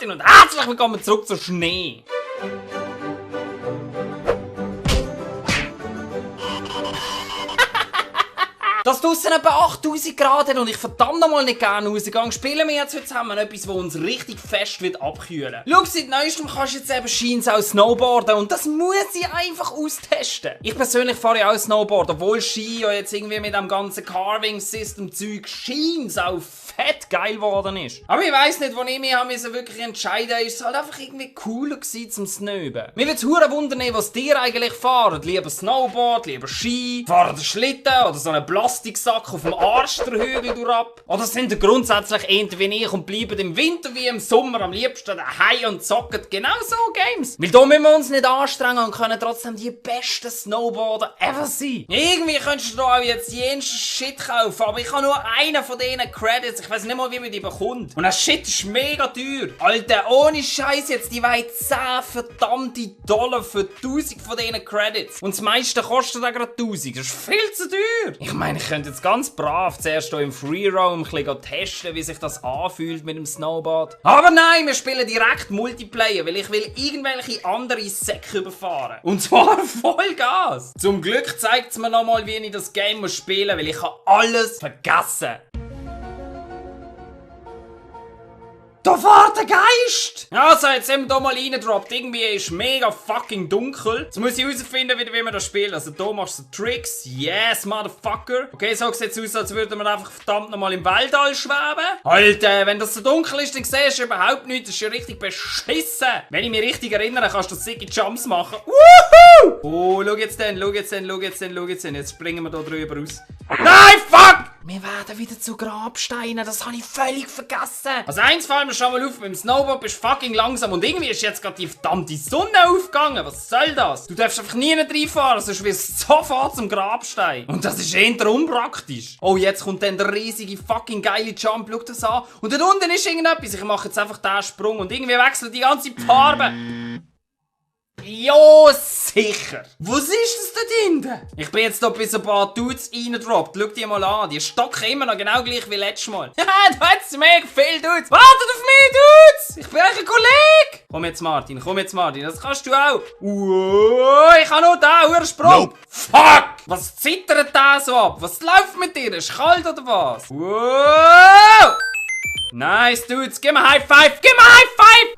Martin und herzlich willkommen zurück zu Schnee. Dass draussen etwa 8000 Grad hat und ich verdammt nochmal nicht gerne rausgehe, spielen wir jetzt heute zusammen etwas, das uns richtig fest wird abkühlen. Schau, seit neuestem kannst du jetzt eben scheins auch Snowboarden und das muss ich einfach austesten. Ich persönlich fahre ja auch Snowboard, obwohl Ski ja jetzt irgendwie mit dem ganzen Carving-System-Zeug scheins auch fett geil geworden ist. Aber ich weiss nicht, wo ich mich wirklich entscheiden musste, ist es halt einfach irgendwie cooler gewesen zum Snöben. Mir würde es verdammt wundern, was ihr eigentlich fahrt. Lieber Snowboard, lieber Ski, fahrt ihr Schlitten oder so einen Plastiksack auf dem Arsch der Hügel durchab. Oder sind ihr grundsätzlich ähnlich wie ich und bleiben im Winter wie im Sommer am liebsten daheim und zocken genau so Games. Weil da müssen wir uns nicht anstrengen und können trotzdem die besten Snowboarder ever sein. Irgendwie könntest du da auch jetzt jeden Shit kaufen, aber ich habe nur einen von diesen Credits. Ich weiß nicht mal, wie man die bekommt. Und das Shit ist mega teuer. Alter, ohne Scheiß jetzt, die wollen 10 verdammte Dollar für 1000 von diesen Credits. Und das meiste kostet auch gerade 1000. Das ist viel zu teuer. Ich meine, ich könnte jetzt ganz brav zuerst hier im Free-Roam ein bisschen testen, wie sich das anfühlt mit dem Snowboard. Aber nein, wir spielen direkt Multiplayer, weil ich will irgendwelche andere Säcke überfahren. Und zwar voll Gas. Zum Glück zeigt es mir nochmal, wie ich das Game muss spielen, weil ich habe alles vergessen. Da fährt der Geist! Also, jetzt sind wir da mal reingedroppt. Irgendwie ist mega fucking dunkel. Jetzt muss ich herausfinden, wie man das spielt. Also, da machst du Tricks. Yes, Motherfucker. Okay, so sieht es aus, als würde man einfach verdammt nochmal im Weltall schweben. Alter, wenn das so dunkel ist, dann siehst du überhaupt nichts. Das ist ja richtig beschissen. Wenn ich mich richtig erinnere, kannst du sicky Jumps machen. Woohoo! Oh, schau jetzt denn. Jetzt springen wir da drüber raus. Nein, fuck! Wir werden wieder zu Grabsteinen, das habe ich völlig vergessen. Also eins fällt mir schon mal auf, beim Snowboard bist du fucking langsam und irgendwie ist jetzt gerade die verdammte Sonne aufgegangen. Was soll das? Du darfst einfach nie reinfahren, sonst wirst du sofort zum Grabstein. Und das ist eher unpraktisch. Oh, jetzt kommt dann der riesige fucking geile Jump, schau das an. Und dort unten ist irgendetwas, ich mache jetzt einfach den Sprung und irgendwie wechselt die ganze Farbe. Jo, sicher! Was ist das da hinten? Ich bin jetzt da bis ein paar Dudes reingedroppt. Schau die mal an. Die stocken immer noch genau gleich wie letztes Mal. Ja, da hat's mega viele Dudes. Wartet auf mich, Dudes! Ich bin euch ein Kollege! Komm jetzt, Martin. Das kannst du auch. Ich habe noch den Ursprung. Nope. Fuck! Was zittert da so ab? Was läuft mit dir? Ist kalt oder was? Wow! Nice, Dudes. Gib mir High Five.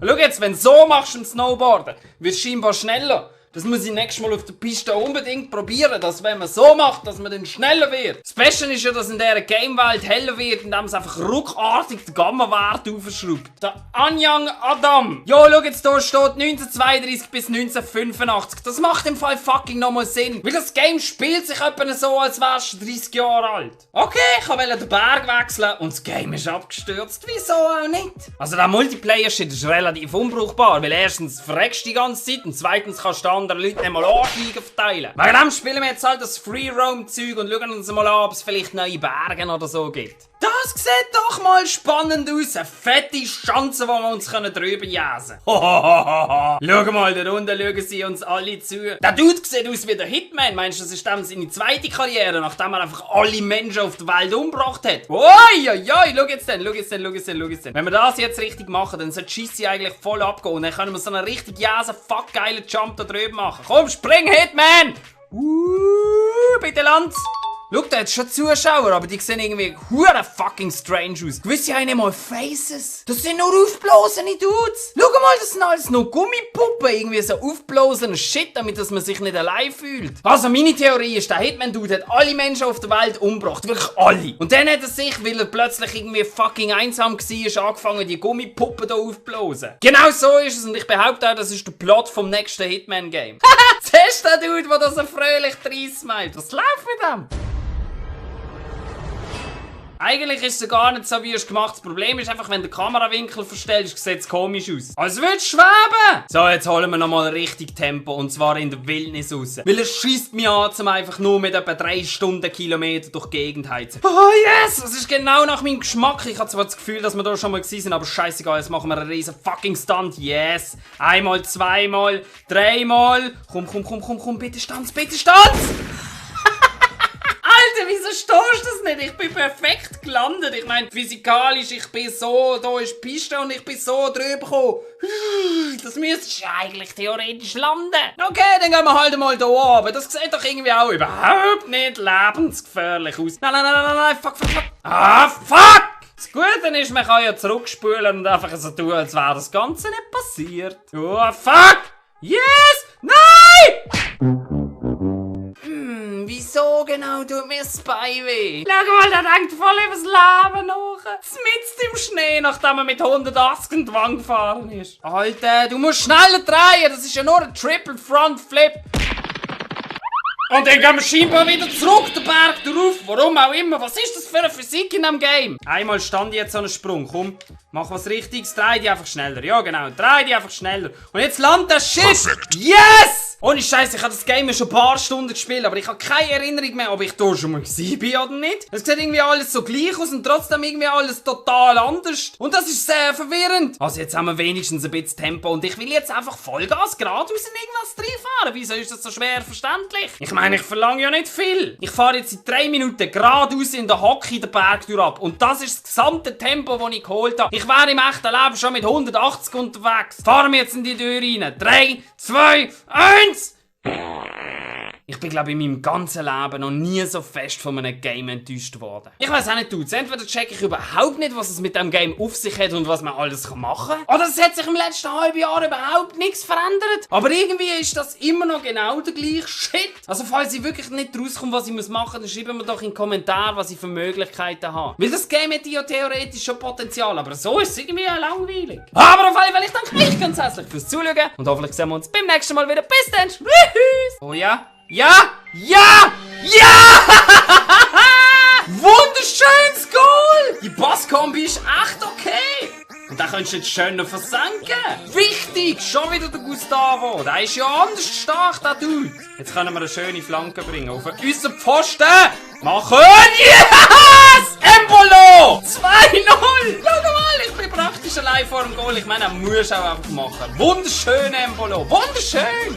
Schau jetzt, wenn du so machst im Snowboarden, wirst du scheinbar schneller. Das muss ich nächstes Mal auf der Piste unbedingt probieren, dass wenn man so macht, dass man dann schneller wird. Das Beste ist ja, dass in dieser Game-Welt heller wird, indem es einfach ruckartig den Gamma-Wert aufschraubt. Der Anjang Adam. Jo, schau jetzt, da steht 1932 bis 1985. Das macht im Fall fucking nochmal Sinn. Weil das Game spielt sich etwa so, als wärst du 30 Jahre alt. Okay, ich wollte den Berg wechseln und das Game ist abgestürzt. Wieso auch nicht? Also der Multiplayer-Shit ist relativ unbrauchbar, weil erstens verreckst du die ganze Zeit und zweitens kannst du anderen Leuten nicht mal Anschläge verteilen. Wegen dem spielen wir jetzt halt das Free-Roam-Zeug und schauen uns mal an, ob es vielleicht neue Berge oder so gibt. Das sieht doch mal spannend aus. Eine fette Chance, wo wir uns drüber jäsen können. Schau mal, da unten schauen sie uns alle zu. Der Dude sieht aus wie der Hitman. Meinst du, das ist dann seine zweite Karriere, nachdem er einfach alle Menschen auf der Welt umgebracht hat? Oi, schau jetzt denn. Wenn wir das jetzt richtig machen, dann sollte die Scheisse eigentlich voll abgehen. Und dann können wir so einen richtig fuck geilen Jump da drüber machen. Komm, spring, Hitman! Bitte Lanz! Schau, da hat schon Zuschauer, aber die sehen irgendwie hure fucking strange aus. Gewisse haben nicht mal Faces. Das sind nur aufblasene Dudes. Schau mal, das sind alles nur Gummipuppen. Irgendwie so aufblasene Shit, damit dass man sich nicht allein fühlt. Also meine Theorie ist, der Hitman-Dude hat alle Menschen auf der Welt umgebracht. Wirklich alle. Und dann hat er sich, weil er plötzlich irgendwie fucking einsam war, angefangen, die Gummipuppen hier aufzublasen. Genau so ist es und ich behaupte auch, das ist der Plot vom nächsten Hitman-Game. Haha, das ist der Dude, der das so fröhlich reinsmilet. Was läuft mit dem? Eigentlich ist es gar nicht so, wie es gemacht. Das Problem ist einfach, wenn der Kamerawinkel verstellst, sieht es komisch aus. Als würdest du schweben! So, jetzt holen wir nochmal richtig Tempo. Und zwar in der Wildnis raus. Weil es schießt mich an, um einfach nur mit etwa 3 Stundenkilometer durch die Gegend heizen. Oh yes! Das ist genau nach meinem Geschmack. Ich habe zwar das Gefühl, dass wir da schon mal gewesen sind, aber scheißegal, jetzt machen wir einen riesen fucking Stunt. Yes! Einmal, zweimal, dreimal. Komm, bitte Stanz, bitte Stanz! Alter, wieso stehst du das nicht? Ich bin perfekt gelandet. Ich meine, physikalisch, ich bin so, da ist die Piste und ich bin so drüber gekommen. Das müsstest du eigentlich theoretisch landen. Okay, dann gehen wir halt mal da runter. Das sieht doch irgendwie auch überhaupt nicht lebensgefährlich aus. Nein, fuck. Ah, fuck! Das Gute ist, man kann ja zurückspulen und einfach so tun, als wäre das Ganze nicht passiert. Oh, fuck! Yes! Nein! Wieso genau tut mir das Bein weh? Schau mal, der denkt voll übers Leben nach. Mitten im Schnee, nachdem er mit 180 in die Wand gefahren ist. Alter, du musst schneller drehen, das ist ja nur ein Triple Front Flip. Und dann gehen wir scheinbar wieder zurück, den Berg drauf. Warum auch immer. Was ist das für eine Physik in diesem Game? Einmal stand ich jetzt so einen Sprung. Komm, mach was Richtiges. Dreh dich einfach schneller. Ja, genau. Dreh dich einfach schneller. Und jetzt landet das Schiff. Perfekt. Yes! Ohne Scheiße, ich habe das Game schon ein paar Stunden gespielt, aber ich habe keine Erinnerung mehr, ob ich da schon mal gewesen bin oder nicht. Es sieht irgendwie alles so gleich aus und trotzdem irgendwie alles total anders. Und das ist sehr verwirrend. Also jetzt haben wir wenigstens ein bisschen Tempo und ich will jetzt einfach Vollgas geradeaus in irgendwas reinfahren. Wieso ist das so schwer verständlich? Ich meine, ich verlange ja nicht viel. Ich fahre jetzt in 3 Minuten geradeaus in der Hocke den Berg durch ab. Und das ist das gesamte Tempo, das ich geholt habe. Ich wäre im echten Leben schon mit 180 unterwegs. Fahren wir jetzt in die Tür rein. 3, 2, 1! Ich bin, glaube ich, in meinem ganzen Leben noch nie so fest von einem Game enttäuscht worden. Ich weiß auch nicht, Dudes. Entweder check ich überhaupt nicht, was es mit dem Game auf sich hat und was man alles machen kann. Oder es hat sich im letzten halben Jahr überhaupt nichts verändert. Aber irgendwie ist das immer noch genau der gleiche Shit. Also falls ich wirklich nicht rauskomme, was ich machen muss, dann schreiben wir doch in den Kommentaren, was ich für Möglichkeiten habe. Weil das Game hätte ja theoretisch schon Potenzial, aber so ist es irgendwie langweilig. Aber auf jeden Fall, ich danke euch ganz herzlich fürs Zuschauen und hoffentlich sehen wir uns beim nächsten Mal wieder. Bis dann. Tschüss. Oh ja? Ja! Wunderschönes Goal! Die Passkombi ist echt okay! Und den könntest du jetzt schön noch versenken. Wichtig! Schon wieder der Gustavo. Der ist ja anders stark, der Dude. Jetzt können wir eine schöne Flanke bringen. Auf unseren Pfosten! Machen! Yes! Embolo! 2-0! Schau mal, ich bin praktisch allein vor dem Goal. Ich meine, das musst du auch einfach machen. Wunderschön, Embolo. Wunderschön!